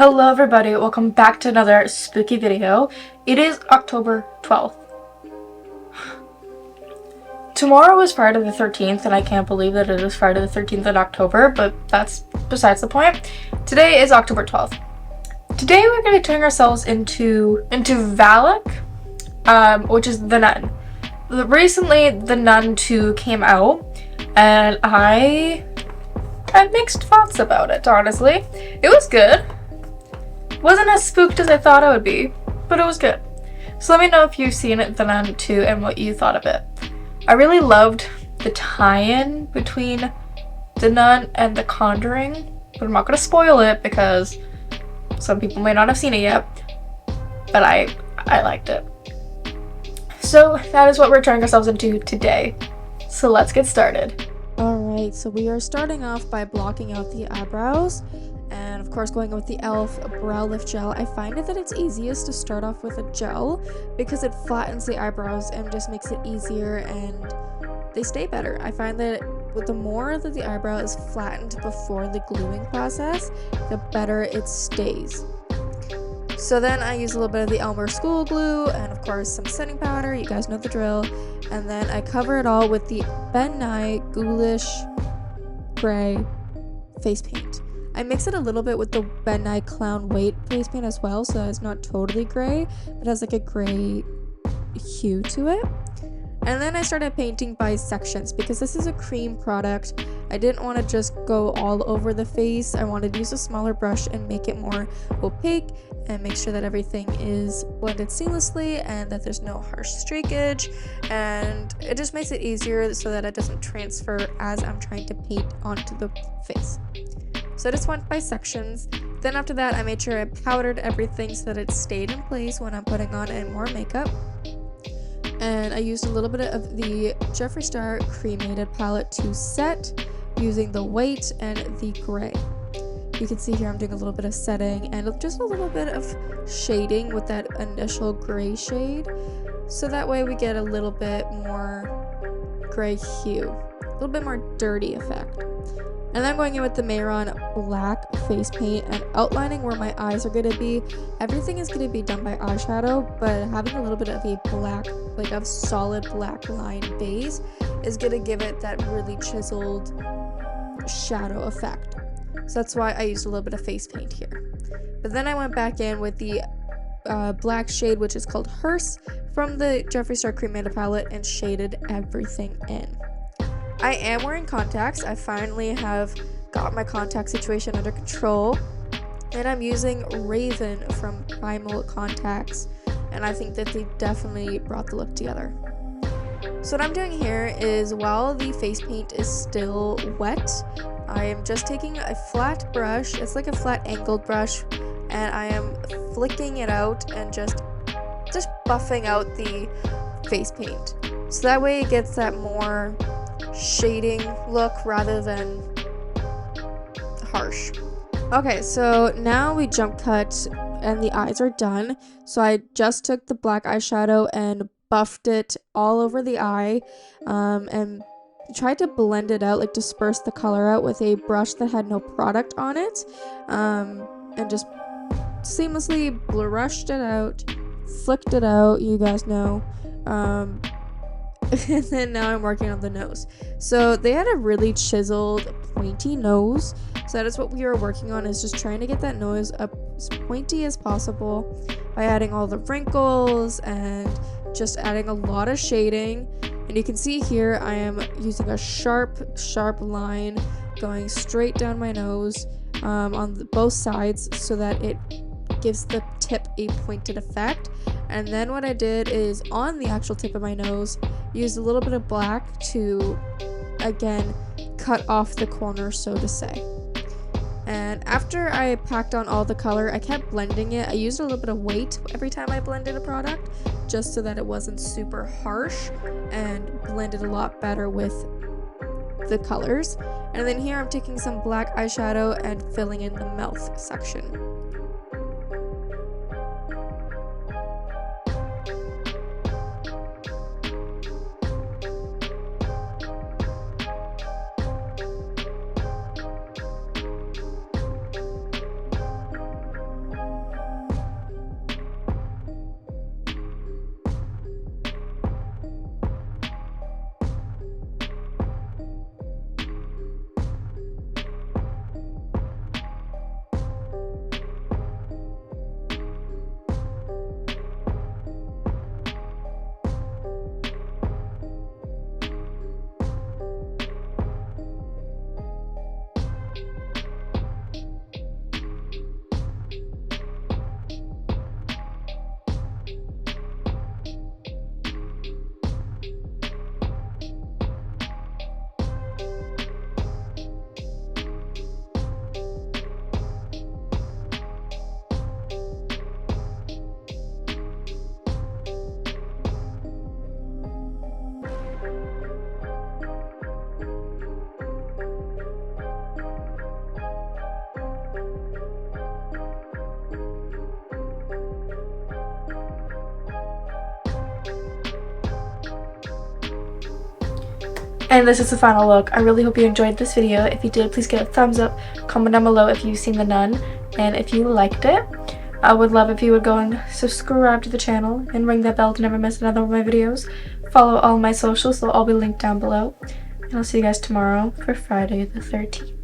Hello everybody, welcome back to another spooky video. It is October 12th. Tomorrow is Friday the 13th and I can't believe that it is Friday the 13th in October, but that's besides the point. Today is October 12th. Today we're going to be turning ourselves into Valak, which is The Nun. Recently The Nun 2 came out and I had mixed thoughts about it, honestly. It was good. Wasn't as spooked as I thought it would be, but it was good. So let me know if you've seen it, The Nun 2, and what you thought of it. I really loved the tie-in between The Nun and The Conjuring, but I'm not going to spoil it because some people may not have seen it yet, but I liked it. So that is what we're turning ourselves into today. So let's get started. Alright, so we are starting off by blocking out the eyebrows. And of course going with the e.l.f. Brow Lift Gel. I find it that it's easiest to start off with a gel because it flattens the eyebrows and just makes it easier and they stay better. I find that with the more that the eyebrow is flattened before the gluing process, the better it stays. So then I use a little bit of the Elmer School Glue and of course some setting powder, you guys know the drill. And then I cover it all with the Ben Nye Ghoulish Gray face paint. I mix it a little bit with the Ben Nye Clown Weight face paint as well, so that it's not totally gray, but has like a gray hue to it. And then I started painting by sections because this is a cream product. I didn't want to just go all over the face. I wanted to use a smaller brush and make it more opaque and make sure that everything is blended seamlessly and that there's no harsh streakage, and it just makes it easier so that it doesn't transfer as I'm trying to paint onto the face. So I just went by sections. Then after that, I made sure I powdered everything so that it stayed in place when I'm putting on any more makeup. And I used a little bit of the Jeffree Star Cremated palette to set using the white and the gray. You can see here I'm doing a little bit of setting and just a little bit of shading with that initial gray shade. So that way we get a little bit more gray hue, a little bit more dirty effect. And then I'm going in with the Mehron black face paint and outlining where my eyes are going to be. Everything is going to be done by eyeshadow, but having a little bit of a black, like a solid black line base is going to give it that really chiseled shadow effect. So that's why I used a little bit of face paint here. But then I went back in with the black shade, which is called Hearse, from the Jeffree Star Cremated palette and shaded everything in. I am wearing contacts. I finally have got my contact situation under control, and I'm using Raven from Primal Contacts, and I think that they definitely brought the look together. So what I'm doing here is, while the face paint is still wet, I am just taking a flat brush, it's like a flat angled brush, and I am flicking it out and just buffing out the face paint. So that way it gets that more shading look rather than harsh. Okay, so now we jump cut and the eyes are done. So I just took the black eyeshadow and buffed it all over the eye, and tried to blend it out, like disperse the color out with a brush that had no product on it, and just seamlessly brushed it out, flicked it out, you guys know. And then now I'm working on the nose. So they had a really chiseled, pointy nose. So that is what we are working on, is just trying to get that nose up as pointy as possible by adding all the wrinkles and just adding a lot of shading. And you can see here I am using a sharp line going straight down my nose on both sides so that it gives the tip a pointed effect. And then what I did is, on the actual tip of my nose, used a little bit of black to, again, cut off the corner, so to say. And after I packed on all the color, I kept blending it. I used a little bit of weight every time I blended a product, just so that it wasn't super harsh and blended a lot better with the colors. And then here I'm taking some black eyeshadow and filling in the mouth section. And this is the final look. I really hope you enjoyed this video. If you did, please give it a thumbs up. Comment down below if you've seen the nun and if you liked it. I would love if you would go and subscribe to the channel and ring that bell to never miss another one of my videos. Follow all my socials, they'll all be linked down below. And I'll see you guys tomorrow for Friday the 13th.